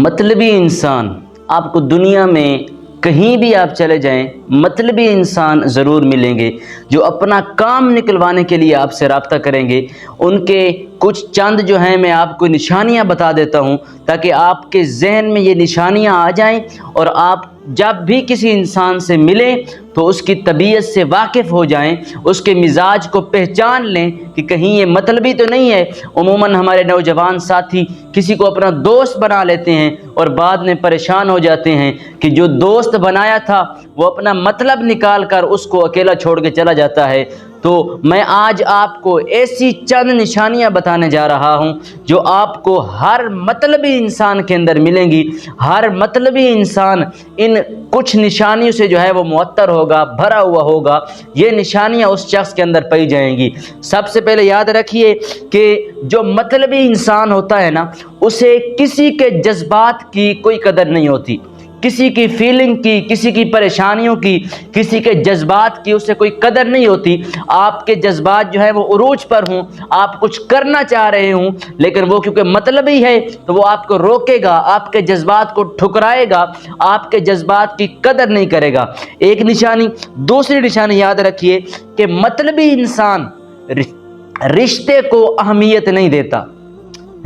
मतलबी इंसान आपको दुनिया में कहीं भी आप चले जाएं, मतलबी इंसान ज़रूर मिलेंगे जो अपना काम निकलवाने के लिए आपसे रब्ता करेंगे। उनके कुछ चंद जो हैं मैं आपको निशानियां बता देता हूं ताकि आपके जहन में ये निशानियां आ जाएं और आप जब भी किसी इंसान से मिलें तो उसकी तबीयत से वाकिफ़ हो जाएं, उसके मिजाज को पहचान लें कि कहीं ये मतलबी तो नहीं है। उमूमन हमारे नौजवान साथी किसी को अपना दोस्त बना लेते हैं और बाद में परेशान हो जाते हैं कि जो दोस्त बनाया था वो अपना मतलब निकाल कर उसको अकेला छोड़ के चला जाता है। तो मैं आज आपको ऐसी चंद निशानियां बताने जा रहा हूं जो आपको हर मतलबी इंसान के अंदर मिलेंगी। हर मतलबी इंसान इन कुछ निशानियों से जो है वो मुअत्तर होगा, भरा हुआ होगा। ये निशानियां उस शख्स के अंदर पाई जाएंगी। सबसे पहले याद रखिए कि जो मतलबी इंसान होता है ना, उसे किसी के जज्बात की कोई कदर नहीं होती, किसी की फीलिंग की, किसी की परेशानियों की, किसी के जज्बात की उसे कोई कदर नहीं होती। आपके जज्बात जो है वो उरूज पर हों, आप कुछ करना चाह रहे हों, लेकिन वो क्योंकि मतलबी है तो वो आपको रोकेगा, आपके जज्बात को ठुकराएगा, आपके जज्बात की कदर नहीं करेगा। एक निशानी। दूसरी निशानी याद रखिए कि मतलबी इंसान रिश्ते को अहमियत नहीं देता,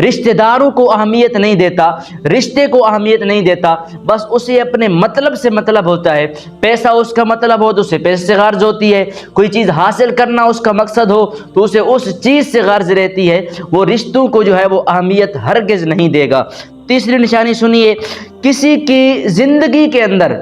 रिश्तेदारों को अहमियत नहीं देता, रिश्ते को अहमियत नहीं देता। बस उसे अपने मतलब से मतलब होता है। पैसा उसका मतलब हो तो उसे पैसे से गर्ज होती है, कोई चीज़ हासिल करना उसका मकसद हो तो उसे उस चीज़ से गर्ज रहती है। वो रिश्तों को जो है वो अहमियत हरगिज़ नहीं देगा। तीसरी निशानी सुनिए, किसी की ज़िंदगी के अंदर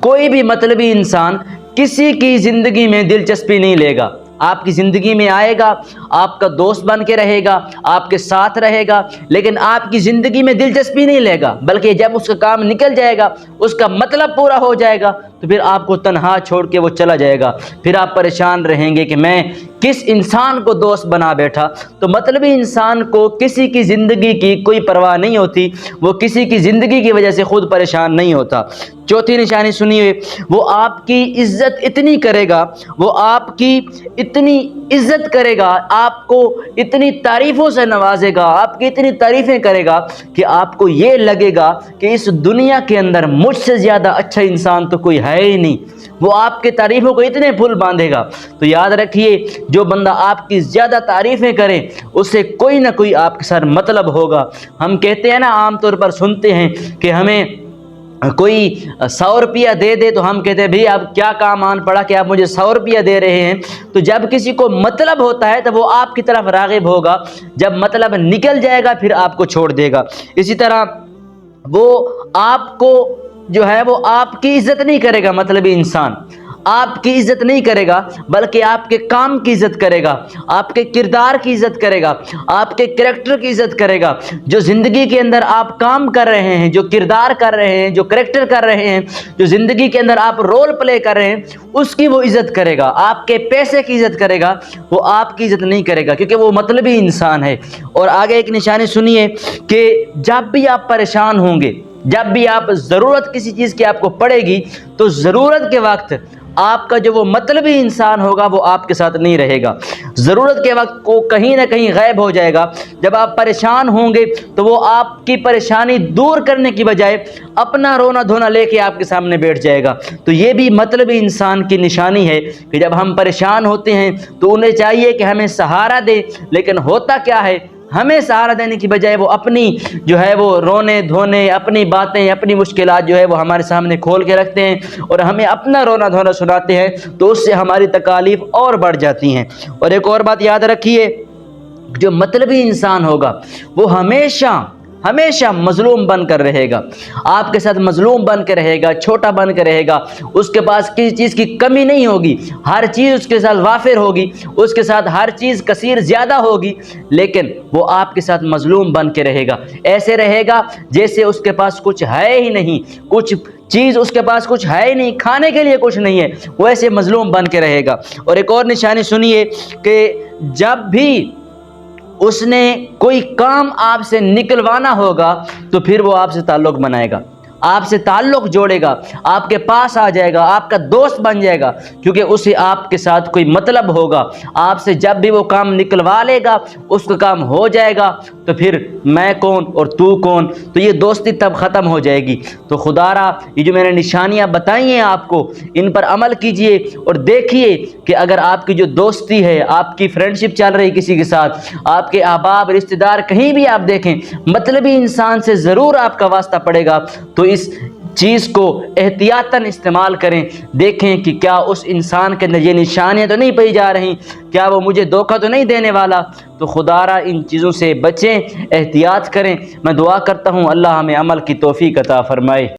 कोई भी मतलबी इंसान किसी की ज़िंदगी में दिलचस्पी नहीं लेगा। आपकी ज़िंदगी में आएगा, आपका दोस्त बन के रहेगा, आपके साथ रहेगा, लेकिन आपकी ज़िंदगी में दिलचस्पी नहीं लेगा, बल्कि जब उसका काम निकल जाएगा, उसका मतलब पूरा हो जाएगा तो फिर आपको तन्हा छोड़ के वो चला जाएगा। फिर आप परेशान रहेंगे कि मैं किस इंसान को दोस्त बना बैठा। तो मतलबी इंसान को किसी की ज़िंदगी की कोई परवाह नहीं होती, वो किसी की ज़िंदगी की वजह से खुद परेशान नहीं होता। चौथी निशानी सुनिए, वो आपकी इज्जत इतनी करेगा, वो आपकी इतनी इज्जत करेगा, आपको इतनी तारीफ़ों से नवाजेगा, आपकी इतनी तारीफ़ें करेगा कि आपको ये लगेगा कि इस दुनिया के अंदर मुझसे ज़्यादा अच्छा इंसान तो कोई है ही नहीं। वो आपके तारीफ़ों को इतने फुल बांधेगा। तो याद रखिए, जो बंदा आपकी ज़्यादा तारीफ़ें करे उससे कोई ना कोई आपके साथ मतलब होगा। हम कहते हैं ना, आम तौर पर सुनते हैं कि हमें कोई 100 रुपया दे दे तो हम कहते हैं भाई आप क्या काम आन पड़ा कि आप मुझे 100 रुपया दे रहे हैं। तो जब किसी को मतलब होता है तो वो आपकी तरफ राग़िब होगा, जब मतलब निकल जाएगा फिर आपको छोड़ देगा। इसी तरह वो आपको जो है वो आपकी इज्जत नहीं करेगा। मतलबी इंसान आपकी इज्जत नहीं करेगा, बल्कि आपके काम की इज्जत करेगा, आपके किरदार की इज्जत करेगा, आपके कैरेक्टर की इज्जत करेगा। जो ज़िंदगी के अंदर आप काम कर रहे हैं, जो किरदार कर रहे हैं, जो कैरेक्टर कर रहे हैं, जो ज़िंदगी के अंदर आप रोल प्ले कर रहे हैं, उसकी वो इज्जत करेगा। आपके पैसे की इज्जत करेगा, वो आपकी इज्जत नहीं करेगा, क्योंकि वो मतलबी इंसान है। और आगे एक निशानी सुनिए कि जब भी आप परेशान होंगे, जब भी आप ज़रूरत किसी चीज़ की आपको पड़ेगी, तो ज़रूरत के वक्त आपका जो वो मतलबी इंसान होगा वो आपके साथ नहीं रहेगा। ज़रूरत के वक्त को कहीं ना कहीं गायब हो जाएगा। जब आप परेशान होंगे तो वो आपकी परेशानी दूर करने की बजाय अपना रोना धोना लेके आपके सामने बैठ जाएगा। तो ये भी मतलबी इंसान की निशानी है कि जब हम परेशान होते हैं तो उन्हें चाहिए कि हमें सहारा दे, लेकिन होता क्या है, हमें सहारा देने की बजाय वो अपनी जो है वो रोने धोने, अपनी बातें, अपनी मुश्किलात जो है वो हमारे सामने खोल के रखते हैं और हमें अपना रोना धोना सुनाते हैं। तो उससे हमारी तकालीफ और बढ़ जाती हैं। और एक और बात याद रखिए, जो मतलबी इंसान होगा वो हमेशा मजलूम बन कर रहेगा, आपके साथ मजलूम बन कर रहेगा, छोटा बन कर रहेगा। उसके पास किसी चीज़ की कमी नहीं होगी, हर चीज़ उसके साथ वाफिर होगी, उसके साथ हर चीज़ कसीर ज़्यादा होगी, लेकिन वो आपके साथ मजलूम बन के रहेगा। ऐसे रहेगा जैसे उसके पास कुछ है ही नहीं, कुछ चीज़ उसके पास कुछ है ही नहीं, खाने के लिए कुछ नहीं है, वो ऐसे मजलूम बन के रहेगा। और एक और निशानी सुनिए कि जब भी उसने कोई काम आपसे निकलवाना होगा तो फिर वो आपसे ताल्लुक़ बनाएगा। آپ سے تعلق جوڑے گا، آپ کے پاس آ جائے گا، آپ کا دوست بن جائے گا، کیونکہ اسے آپ کے ساتھ کوئی مطلب ہوگا۔ آپ سے جب بھی وہ کام نکلوا لے گا، اس کا کام ہو جائے گا، تو پھر میں کون اور تو کون، تو یہ دوستی تب ختم ہو جائے گی۔ تو خدا را یہ جو میں نے نشانیاں بتائی ہیں آپ کو، ان پر عمل کیجئے اور دیکھیے کہ اگر آپ کی جو دوستی ہے، آپ کی فرینڈشپ چل رہی کسی کے ساتھ، آپ کے احباب رشتہ دار کہیں بھی آپ دیکھیں مطلبی انسان سے ضرور آپ کا واسطہ پڑے گا، تو اس چیز کو احتیاطاً استعمال کریں، دیکھیں کہ کیا اس انسان کے اندر یہ نشانیاں تو نہیں پائی جا رہی، کیا وہ مجھے دھوکہ تو نہیں دینے والا۔ تو خدا را ان چیزوں سے بچیں، احتیاط کریں۔ میں دعا کرتا ہوں اللہ ہمیں عمل کی توفیق عطا فرمائے۔